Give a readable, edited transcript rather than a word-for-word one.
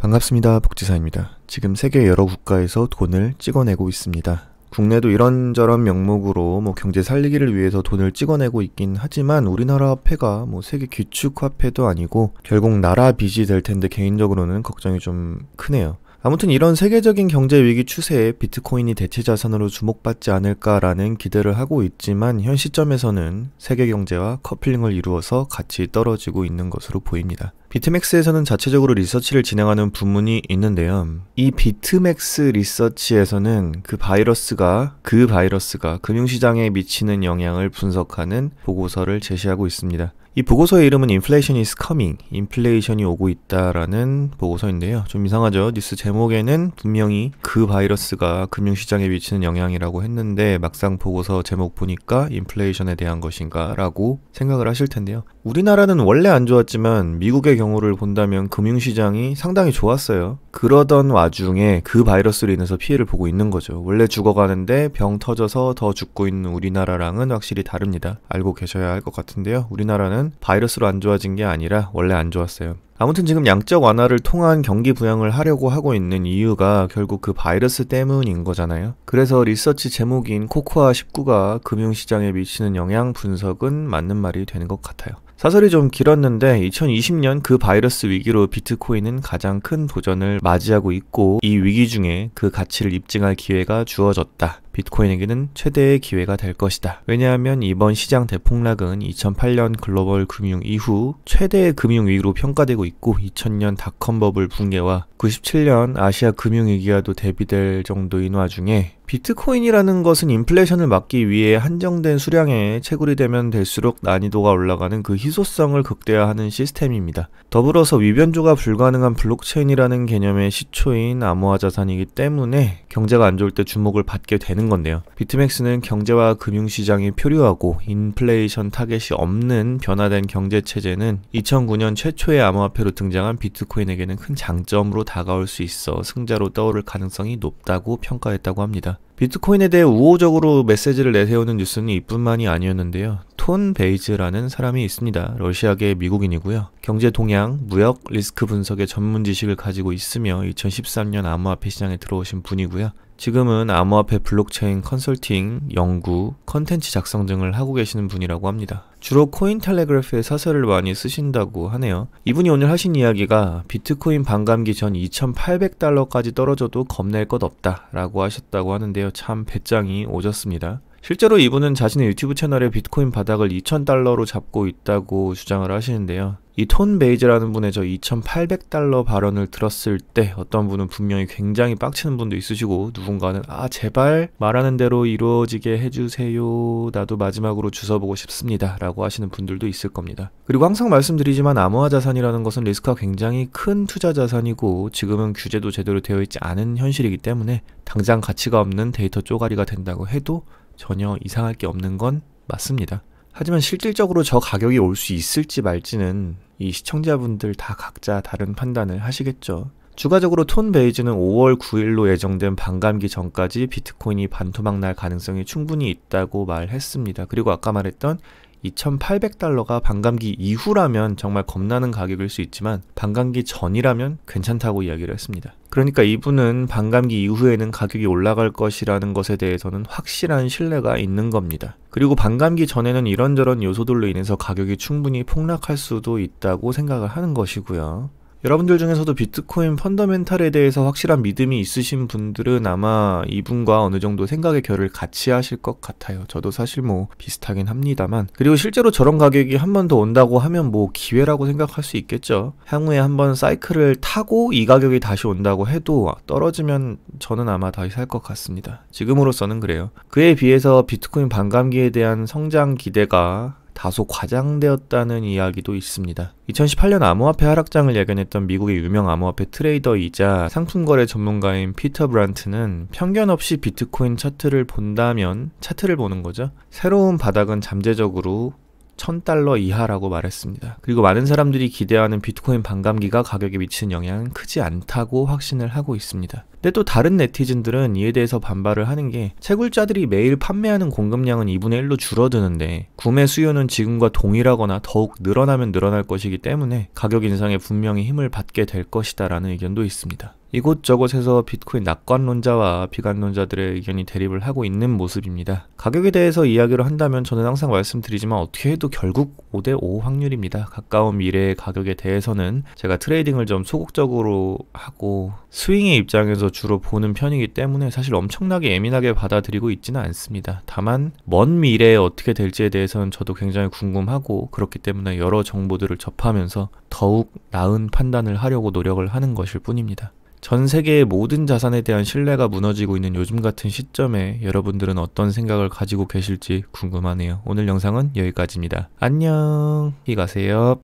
반갑습니다. 복지사입니다. 지금 세계 여러 국가에서 돈을 찍어내고 있습니다. 국내도 이런저런 명목으로 경제 살리기를 위해서 돈을 찍어내고 있긴 하지만 우리나라 화폐가 세계 기축 화폐도 아니고 결국 나라 빚이 될 텐데 개인적으로는 걱정이 좀 크네요. 아무튼 이런 세계적인 경제 위기 추세에 비트코인이 대체 자산으로 주목받지 않을까라는 기대를 하고 있지만 현 시점에서는 세계 경제와 커플링을 이루어서 같이 떨어지고 있는 것으로 보입니다. 비트맥스에서는 자체적으로 리서치를 진행하는 부문이 있는데요. 이 비트맥스 리서치에서는 그 바이러스가 금융시장에 미치는 영향을 분석하는 보고서를 제시하고 있습니다. 이 보고서의 이름은 Inflation is coming, 인플레이션이 오고 있다라는 보고서인데요. 좀 이상하죠? 뉴스 제목에는 분명히 그 바이러스가 금융시장에 미치는 영향이라고 했는데 막상 보고서 제목 보니까 인플레이션에 대한 것인가 라고 생각을 하실 텐데요. 우리나라는 원래 안 좋았지만 미국의 경우를 본다면 금융시장이 상당히 좋았어요. 그러던 와중에 그 바이러스로 인해서 피해를 보고 있는 거죠. 원래 죽어가는데 병 터져서 더 죽고 있는 우리나라랑은 확실히 다릅니다. 알고 계셔야 할 것 같은데요. 우리나라는 바이러스로 안 좋아진 게 아니라 원래 안 좋았어요. 아무튼 지금 양적 완화를 통한 경기 부양을 하려고 하고 있는 이유가 결국 그 바이러스 때문인 거잖아요. 그래서 리서치 제목인 코코아 19가 금융시장에 미치는 영향 분석은 맞는 말이 되는 것 같아요. 사설이 좀 길었는데 2020년 그 바이러스 위기로 비트코인은 가장 큰 도전을 맞이하고 있고 이 위기 중에 그 가치를 입증할 기회가 주어졌다. 비트코인에게는 최대의 기회가 될 것이다. 왜냐하면 이번 시장 대폭락은 2008년 글로벌 금융 이후 최대의 금융위기로 평가되고 있고 2000년 닷컴 버블 붕괴와 97년 아시아 금융위기와도 대비될 정도인 와중에 비트코인이라는 것은 인플레이션을 막기 위해 한정된 수량에 채굴이 되면 될수록 난이도가 올라가는 그 희소성을 극대화하는 시스템입니다. 더불어서 위변조가 불가능한 블록체인이라는 개념의 시초인 암호화 자산이기 때문에 경제가 안 좋을 때 주목을 받게 되는 건데요. 비트맥스는 경제와 금융시장이 표류하고 인플레이션 타겟이 없는 변화된 경제체제는 2009년 최초의 암호화폐로 등장한 비트코인에게는 큰 장점으로 다가올 수 있어 승자로 떠오를 가능성이 높다고 평가했다고 합니다. 비트코인에 대해 우호적으로 메시지를 내세우는 뉴스는 이뿐만이 아니었는데요. 톤 베이즈라는 사람이 있습니다. 러시아계 미국인이고요. 경제 동향, 무역, 리스크 분석의 전문 지식을 가지고 있으며 2013년 암호화폐 시장에 들어오신 분이고요. 지금은 암호화폐 블록체인 컨설팅, 연구, 컨텐츠 작성 등을 하고 계시는 분이라고 합니다. 주로 코인텔레그래프의 사설을 많이 쓰신다고 하네요. 이분이 오늘 하신 이야기가 비트코인 반감기 전 2,800달러까지 떨어져도 겁낼 것 없다 라고 하셨다고 하는데요. 참 배짱이 오졌습니다. 실제로 이분은 자신의 유튜브 채널에 비트코인 바닥을 2,000달러로 잡고 있다고 주장을 하시는데요. 이 톤 베이즈라는 분의 저 2,800달러 발언을 들었을 때 어떤 분은 분명히 굉장히 빡치는 분도 있으시고 누군가는 제발 말하는 대로 이루어지게 해주세요. 나도 마지막으로 주워보고 싶습니다. 라고 하시는 분들도 있을 겁니다. 그리고 항상 말씀드리지만 암호화 자산이라는 것은 리스크가 굉장히 큰 투자 자산이고 지금은 규제도 제대로 되어 있지 않은 현실이기 때문에 당장 가치가 없는 데이터 쪼가리가 된다고 해도 전혀 이상할 게 없는 건 맞습니다. 하지만 실질적으로 저 가격이 올 수 있을지 말지는 이 시청자분들 다 각자 다른 판단을 하시겠죠. 추가적으로 톤 베이즈는 5월 9일로 예정된 반감기 전까지 비트코인이 반토막 날 가능성이 충분히 있다고 말했습니다. 그리고 아까 말했던 2,800달러가 반감기 이후라면 정말 겁나는 가격일 수 있지만 반감기 전이라면 괜찮다고 이야기를 했습니다. 그러니까 이분은 반감기 이후에는 가격이 올라갈 것이라는 것에 대해서는 확실한 신뢰가 있는 겁니다. 그리고 반감기 전에는 이런저런 요소들로 인해서 가격이 충분히 폭락할 수도 있다고 생각을 하는 것이고요. 여러분들 중에서도 비트코인 펀더멘탈에 대해서 확실한 믿음이 있으신 분들은 아마 이분과 어느 정도 생각의 결을 같이 하실 것 같아요. 저도 사실 비슷하긴 합니다만. 그리고 실제로 저런 가격이 한 번 더 온다고 하면 기회라고 생각할 수 있겠죠. 향후에 한번 사이클을 타고 이 가격이 다시 온다고 해도 떨어지면 저는 아마 다시 살 것 같습니다. 지금으로서는 그래요. 그에 비해서 비트코인 반감기에 대한 성장 기대가 다소 과장되었다는 이야기도 있습니다. 2018년 암호화폐 하락장을 예견했던 미국의 유명 암호화폐 트레이더이자 상품거래 전문가인 피터 브란트는 편견 없이 비트코인 차트를 본다면 차트를 보는 거죠. 새로운 바닥은 잠재적으로 $1,000 이하라고 말했습니다. 그리고 많은 사람들이 기대하는 비트코인 반감기가 가격에 미치는 영향은 크지 않다고 확신을 하고 있습니다. 근데 또 다른 네티즌들은 이에 대해서 반발을 하는 게 채굴자들이 매일 판매하는 공급량은 2분의 1로 줄어드는데 구매 수요는 지금과 동일하거나 더욱 늘어나면 늘어날 것이기 때문에 가격 인상에 분명히 힘을 받게 될 것이다 라는 의견도 있습니다. 이곳저곳에서 비트코인 낙관론자와 비관론자들의 의견이 대립을 하고 있는 모습입니다. 가격에 대해서 이야기를 한다면 저는 항상 말씀드리지만 어떻게 해도 결국 5대5 확률입니다. 가까운 미래의 가격에 대해서는 제가 트레이딩을 좀 소극적으로 하고 스윙의 입장에서 주로 보는 편이기 때문에 사실 엄청나게 예민하게 받아들이고 있지는 않습니다. 다만 먼 미래에 어떻게 될지에 대해서는 저도 굉장히 궁금하고 그렇기 때문에 여러 정보들을 접하면서 더욱 나은 판단을 하려고 노력을 하는 것일 뿐입니다. 전 세계의 모든 자산에 대한 신뢰가 무너지고 있는 요즘 같은 시점에 여러분들은 어떤 생각을 가지고 계실지 궁금하네요. 오늘 영상은 여기까지입니다. 안녕! 히 가세요.